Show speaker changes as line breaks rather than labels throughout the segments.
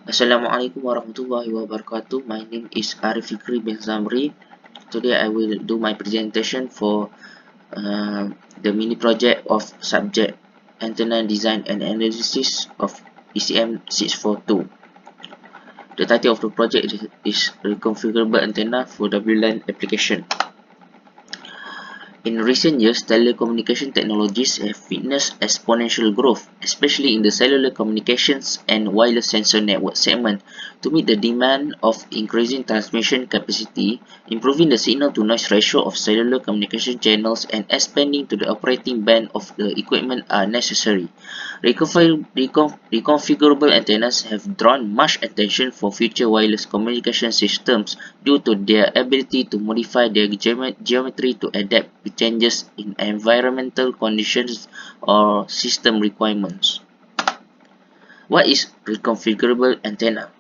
Assalamualaikum warahmatullahi wabarakatuh. My name is Arif Fikri bin Zamri. Today I will do my presentation for the mini project of subject antenna design and analysis of ECM 642. The title of the project is Reconfigurable Antenna for WLAN Application. In recent years, telecommunication technologies have witnessed exponential growth, especially in the cellular communications and wireless sensor network segment, to meet the demand of increasing transmission capacity, improving the signal-to-noise ratio of cellular communication channels, and expanding to the operating band of the equipment are necessary. Reconfigurable antennas have drawn much attention for future wireless communication systems due to their ability to modify their geometry to adapt to changes in environmental conditions or system requirements. What is reconfigurable antenna?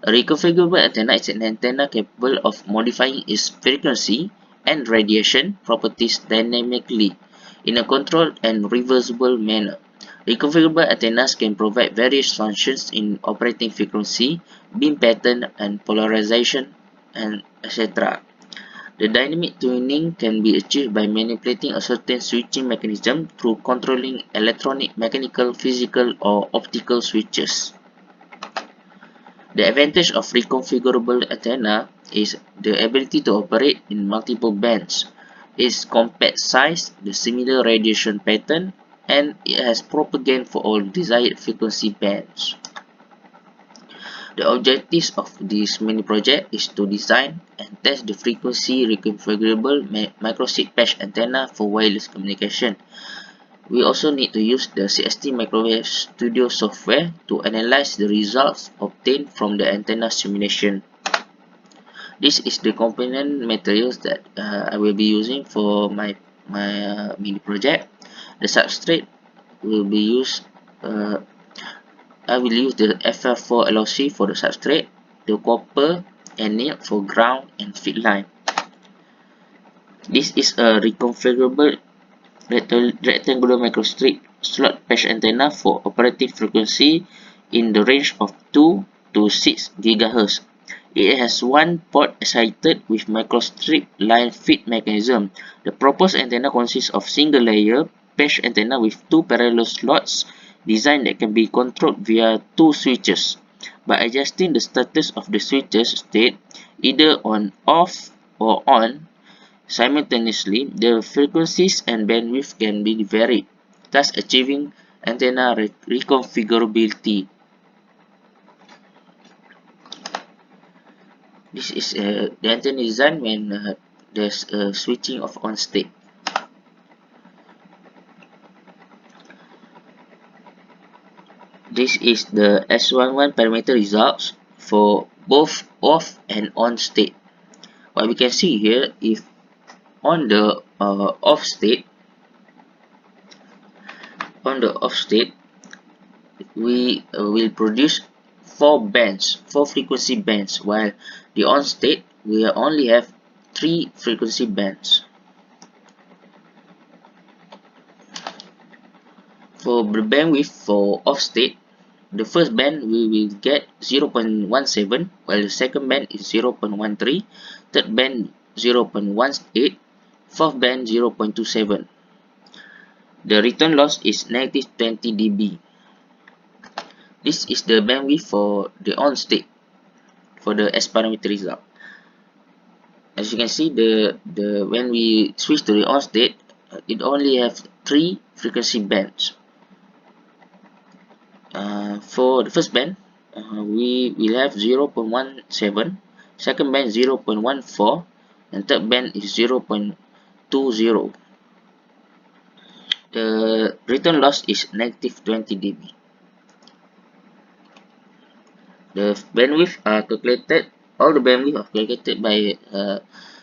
A reconfigurable antenna is an antenna capable of modifying its frequency and radiation properties dynamically in a controlled and reversible manner. Reconfigurable antennas can provide various functions in operating frequency, beam pattern, and polarization, and etc. The dynamic tuning can be achieved by manipulating a certain switching mechanism through controlling electronic, mechanical, physical, or optical switches. The advantage of reconfigurable antenna is the ability to operate in multiple bands, its compact size, the similar radiation pattern, and it has proper gain for all desired frequency bands. The objectives of this mini project is to design and test the frequency reconfigurable microchip patch antenna for wireless communication. We also need to use the CST Microwave Studio software to analyze the results obtained from the antenna simulation. This is the component materials that I will be using for my mini project. The substrate will be used. I will use the FR4 LOC for the substrate, the copper and nail for ground and feed line. This is a reconfigurable rectangular microstrip slot patch antenna for operating frequency in the range of 2 to 6 GHz. It has one port excited with microstrip line feed mechanism. The proposed antenna consists of single layer patch antenna with two parallel slots design that can be controlled via two switches. By adjusting the status of the switches state either on off or on, simultaneously, the frequencies and bandwidth can be varied, thus achieving antenna reconfigurability. This is the antenna design when there's a switching of on state. This is the S11 parameter results for both off and on state. What we can see here, if on the off state, we will produce four frequency bands, while the on state we only have three frequency bands. For the bandwidth for off state, the first band we will get 0.17, while the second band is 0.13, third band 0.18, fourth band 0.27. The return loss is negative 20 dB. This is the bandwidth for the on state for the S parameter result. As you can see, when we switch to the on state, it only has three frequency bands. For the first band, we will have 0.17, second band 0.14, and third band is 0.20. The return loss is negative 20 dB. The bandwidth are calculated, all the bandwidth are calculated by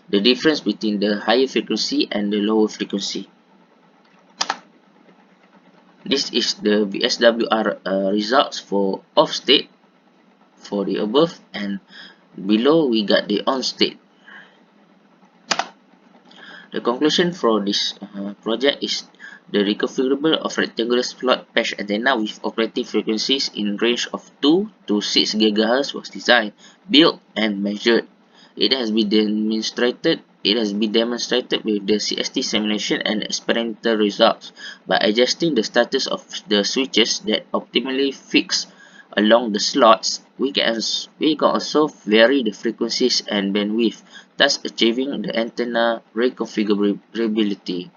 the difference between the higher frequency and the lower frequency. This is the VSWR results for off state for the above, and below we got the on state. The conclusion for this project is The reconfigurable of rectangular slot patch antenna with operating frequencies in range of 2 to 6 GHz was designed, built, and measured. It has been demonstrated with the CST simulation and experimental results. By adjusting the status of the switches that optimally fix along the slots, we can also vary the frequencies and bandwidth, thus achieving the antenna reconfigurability.